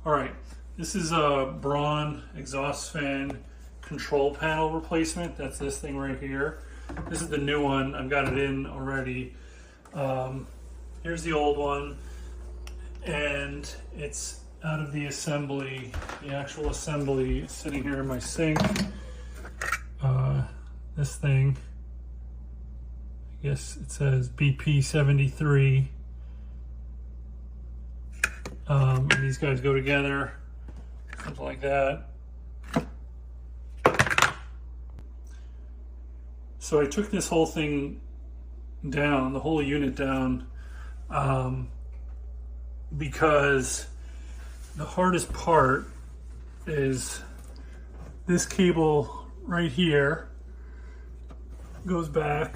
All right, this is a Braun exhaust fan control panel replacement. That's this thing right here. This is the new one. I've got it in already. Here's the old one, and it's out of the assembly. The actual assembly is sitting here in my sink. This thing, I guess it says BP73. And these guys go together, something like that. So I took this whole thing down, the whole unit down, because the hardest part is this cable right here goes back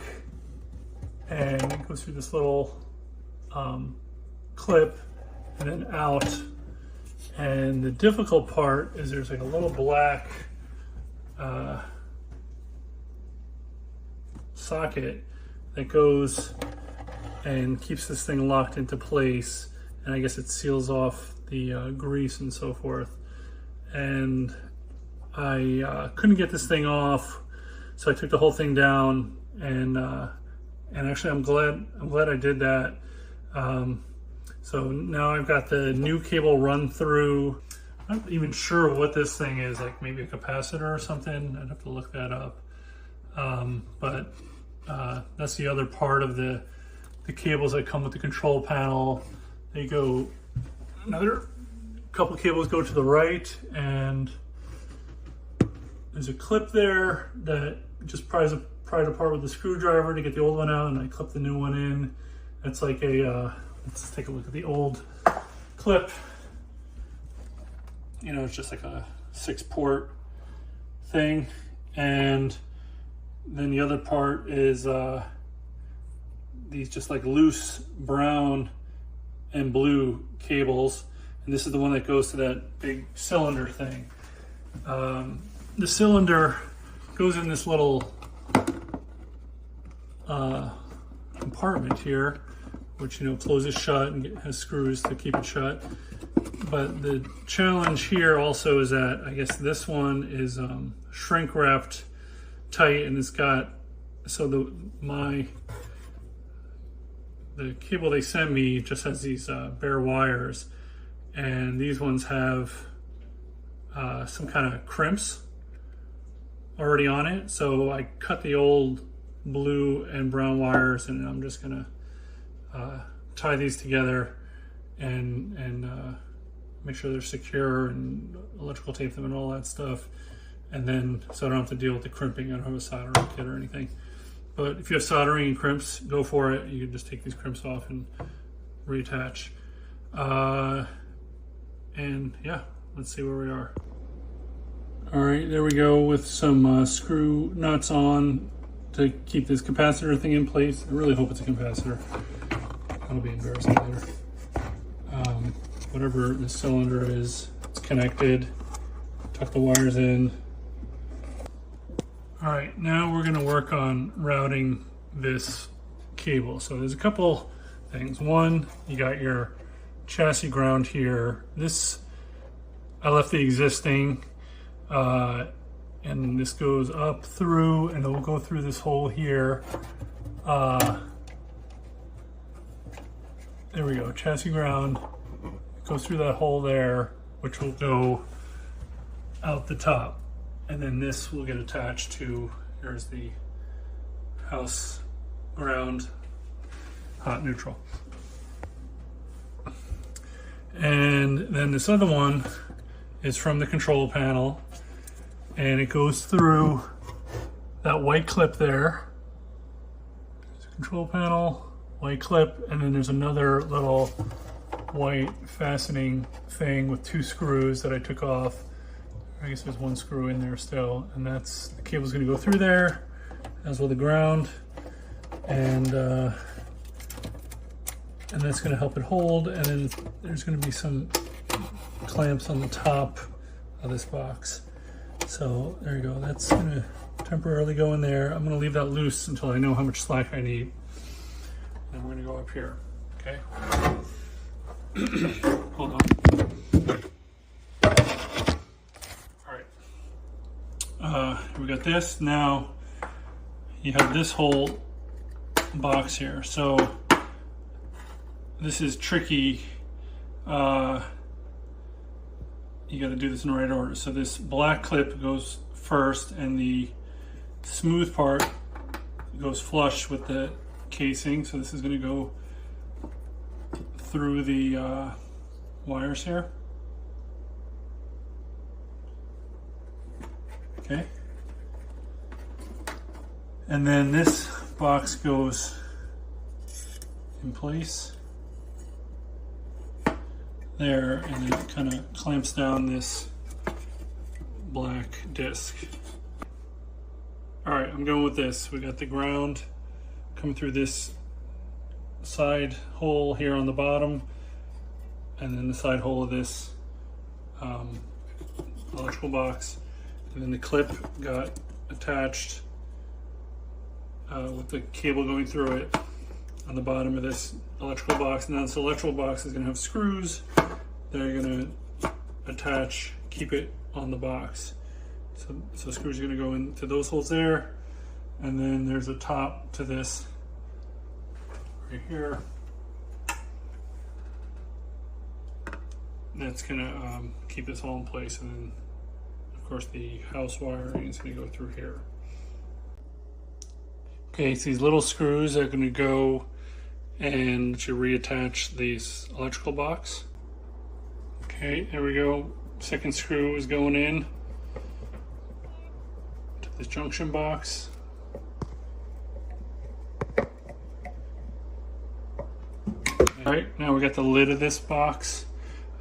and it goes through this little clip and then out. And the difficult part is there's like a little black socket that goes and keeps this thing locked into place, and I guess it seals off the grease and so forth. And I couldn't get this thing off, so I took the whole thing down, and actually I'm glad I did that. So now I've got the new cable run through. I'm not even sure what this thing is, like maybe a capacitor or something. I'd have to look that up. But that's the other part of the cables that come with the control panel. They go, another couple cables go to the right, and there's a clip there that just pried apart with the screwdriver to get the old one out, and I clip the new one in. It's like a, let's take a look at the old clip. You know, it's just like a 6-port thing. And then the other part is these just like loose brown and blue cables. And this is the one that goes to that big cylinder thing. The cylinder goes in this little compartment here, which, you know, closes shut and has screws to keep it shut. But the challenge here also is that I guess this one is shrink wrapped tight, and it's got, so the cable they send me just has these bare wires, and these ones have some kind of crimps already on it. So I cut the old blue and brown wires, and I'm just gonna tie these together and make sure they're secure, and electrical tape them and all that stuff. And then, so I don't have to deal with the crimping. I don't have a soldering kit or anything. But if you have soldering and crimps, go for it. You can just take these crimps off and reattach. And yeah, let's see where we are. All right, there we go with some screw nuts on to keep this capacitor thing in place. I really hope it's a capacitor. That'll be embarrassing later. Whatever the cylinder is, it's connected. Tuck the wires in. All right, now we're gonna work on routing this cable. So there's a couple things. One, you got your chassis ground here. This, I left the existing, and this goes up through, and it will go through this hole here. There we go, chassis ground. Goes through that hole there, which will go out the top. And then this will get attached to, here's the house ground, hot neutral. And then this other one is from the control panel, and it goes through that white clip there. There's a control panel, white clip, and then there's another little white fastening thing with 2 screws that I took off. I guess there's 1 screw in there still, and that's, the cable's gonna go through there, as will the ground, and that's gonna help it hold. And then there's gonna be some clamps on the top of this box. So there you go, that's gonna temporarily go in there. I'm gonna leave that loose until I know how much slack I need. And we're gonna go up here, okay? Hold on. this, now you have this whole box here. So this is tricky. You got to do this in the right order. So this black clip goes first, and the smooth part goes flush with the casing. So this is going to go through the wires here. Okay. And then this box goes in place there, and then it kind of clamps down this black disc. All right, I'm going with this. We got the ground coming through this side hole here on the bottom, and then the side hole of this electrical box, and then the clip got attached with the cable going through it on the bottom of this electrical box. And now this electrical box is going to have screws that are going to attach, keep it on the box. So screws are going to go into those holes there, and then there's a top to this right here. That's going to keep this all in place, and then of course the house wiring is going to go through here. Okay, so these little screws are going to go and let you reattach this electrical box. Okay, there we go. Second screw is going in to this junction box. All right, now we got the lid of this box.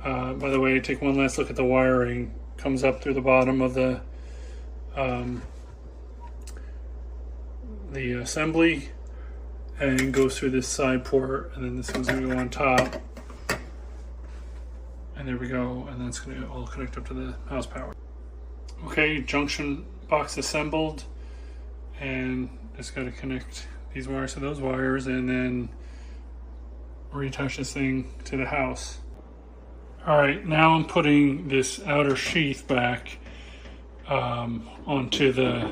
By the way, take one last look at the wiring. Comes up through the bottom of the assembly and goes through this side port, and then this one's going to go on top, and there we go, and then it's going to all connect up to the house power. Okay, junction box assembled, and just got to connect these wires to those wires and then reattach this thing to the house. All right, now I'm putting this outer sheath back onto the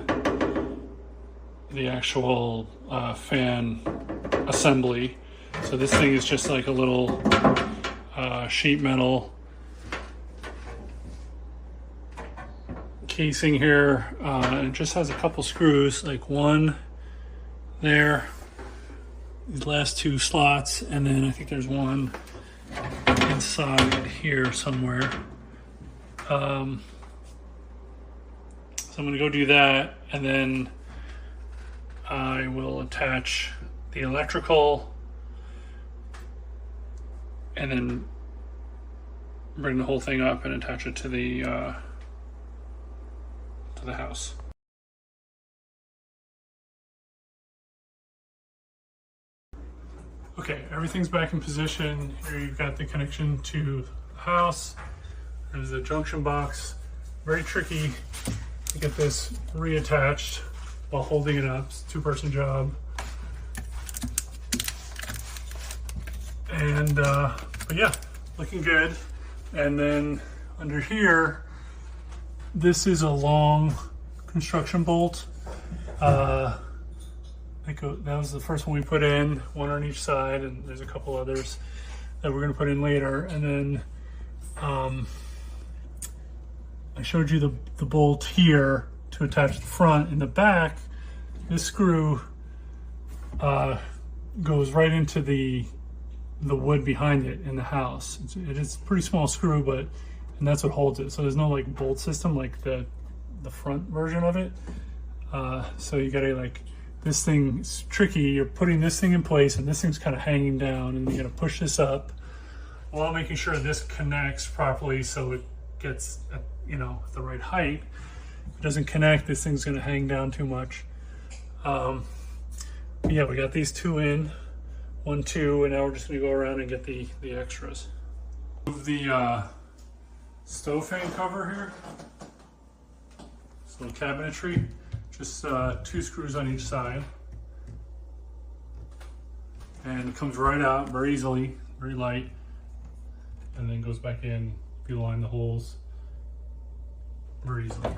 actual fan assembly. So this thing is just like a little sheet metal casing here. It just has a couple screws, like one there, these last two slots, and then I think there's one inside here somewhere. So I'm going to go do that, and then I will attach the electrical and then bring the whole thing up and attach it to the house. Okay, everything's back in position. Here you've got the connection to the house. There's the junction box. Very tricky to get this reattached while holding it up. It's a two-person job. And but yeah, looking good. And then under here, this is a long construction bolt. That was the first one we put in, one on each side, and there's a couple others that we're going to put in later. And then I showed you the bolt here to attach the front. In the back, this screw goes right into the wood behind it in the house. It's a pretty small screw, and that's what holds it. So there's no like bolt system like the front version of it. So you gotta like, this thing's tricky. You're putting this thing in place, and this thing's kind of hanging down, and you gotta push this up while making sure this connects properly so it gets at, the right height. If it doesn't connect, this thing's gonna hang down too much. Yeah, we got these two in, 1, 2, and now we're just gonna go around and get the extras. Move the stove fan cover here. This little cabinetry. Just 2 screws on each side, and it comes right out very easily, very light, and then goes back in if you line the holes very easily.